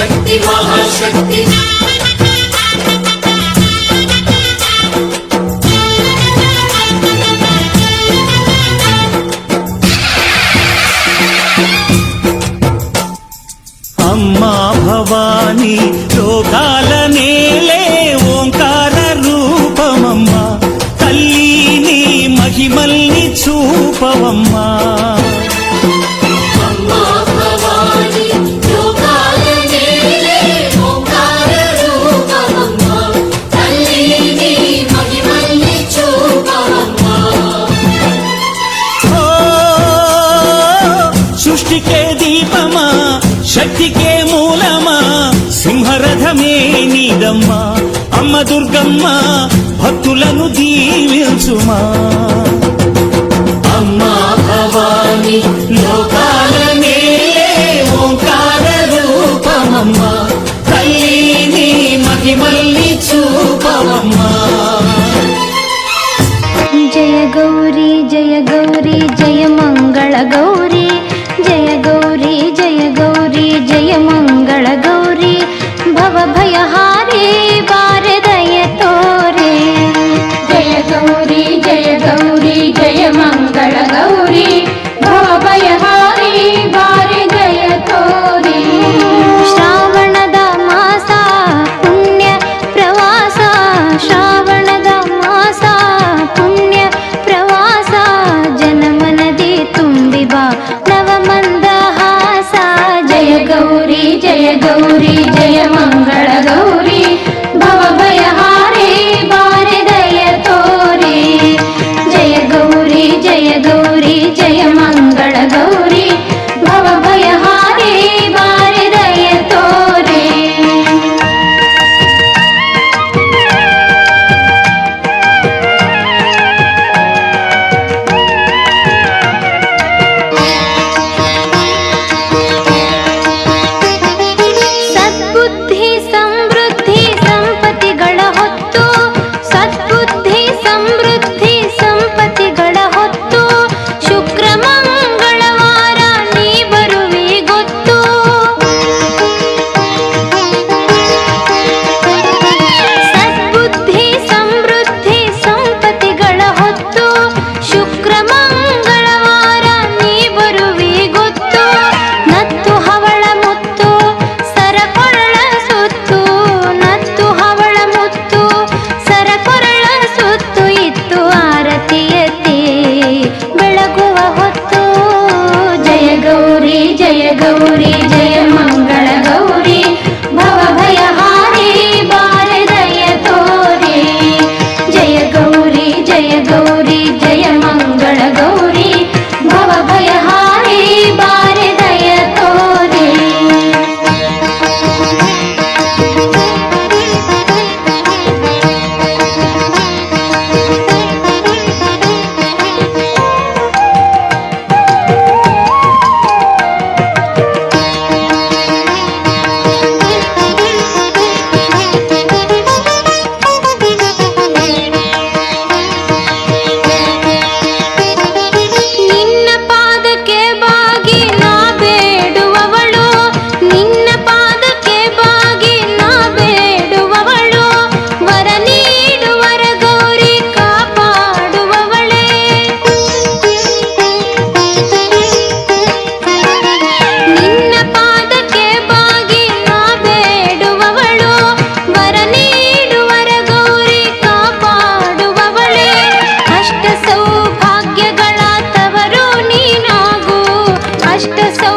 ಶಕ್ತಿ ಮಹಾಶಕ್ತಿ అమ్మా భవాని లోకాల నేలే ఓంకార రూపమమ్మా తల్లి నీ మహిమల్ని చూపవమ్మా సృష్టికే దీపమా శక్తికే మూలమా సింహరథమే నీదమ్మా అమ్మ దుర్గమ్మ భక్తులను దీవించుమా అమ్మా భవాని లోకాల నేలే ఓంకార రూపమమ్మా తల్లి నీ మహిమల్ని చూపవమ్మా జయ గౌరీ జయ గౌరీ జయ మంగళ గౌరీ జయ గౌరీ జయ గౌరీ జయ మంగళ గౌరీ భవ భయహారీ భారదయ తోరే జయ గౌరీ జయ గౌరీ జయ మంగళ గౌరీ భవ భయహారీ ಭಾರದಯ ತೋರೆ ಶ್ರಾವಣದ ಮಾಸ ಪುಣ್ಯ ಪ್ರವಾಸ ಶ್ರಾವಣದ ಮಾಸ ಪುಣ್ಯ ಪ್ರವಾಸ ಜನಮನದಿ ತುಂಬಿ ಬಾ ನವಮಂದಹಾಸ ಜಯ ಗೌರಿ ಜಯ ಮಂಗಳ ಗೌರಿ ಭವ ಭಯಹಾರಿ ಭಾರದಯ ತೋರೆ ಜಯ ಗೌರಿ ಜಯ ಮಂಗಳ ಗೌರಿ ಭವ ಭಯಹಾರಿ ಭಾರದಯ ತೋರೆ ಸದ್ಬುದ್ಧಿ ಸಮೃದ್ಧಿ ಸಂಪತ್ತಿಗಳ ಹೊತ್ತು ಸದ್ಬುದ್ಧಿ ಸಮೃದ್ಧಿ ಸಂಪತ್ತಿಗಳ ಹೊತ್ತು ಶುಕ್ರ ಮಂಗಳವಾರ ನೀ ಬರುವಿ ಗೊತ್ತು ಸದ್ಬುದ್ಧಿ ಸಮೃದ್ಧಿ ಸಂಪತ್ತಿಗಳ ಹೊತ್ತು ಶುಕ್ರ ಮಂಗಳವಾರ ನೀ ಬರುವಿ ಗೊತ್ತು ನತ್ತು ಹವಳ ಮುತ್ತು ಸರಕೊರಳ ಸುತ್ತು ನತ್ತು ಹವಳ ಮುತ್ತು ಸರಕೊರಳ ಸುತ್ತು ಇತ್ತು ಆರತಿ ಎತ್ತಿ ಬೆಳಗುವ ಹೊತ್ತು ಜಯ ಗೌರಿ ಜಯ ಮಂಗಳ ಗೌರಿ ಭವ ಭಯಹಾರಿ ಭಾರದಯ ತೋರೆ ಜಯ ಗೌರಿ ಜಯ ಮಂಗಳ ಗೌರಿ ಭವ ಭಯಹಾರಿ ಭಾರದಯ ತೋರೆ ನಿನ್ನ ಪಾದಕ್ಕೆ ಬಾಗಿ ನಾ ಬೇಡುವವಳು ನಿನ್ನ ಪಾದಕ್ಕೆ ಬಾಗಿ ನಾ ಬೇಡುವವಳು ವರ ನೀಡುವರ ಗೌರಿ ಕಾಪಾಡುವವಳೇ ನಿನ್ನ ಪಾದಕ್ಕೆ ಬಾಗಿ ನಾ ಬೇಡುವವಳು ವರ ನೀಡುವರ ಗೌರಿ ಕಾಪಾಡುವವಳೇ ಅಷ್ಟ ಸೌಭಾಗ್ಯಗಳ ತವರು ನೀನಾಗು ಅಷ್ಟ ಸೌ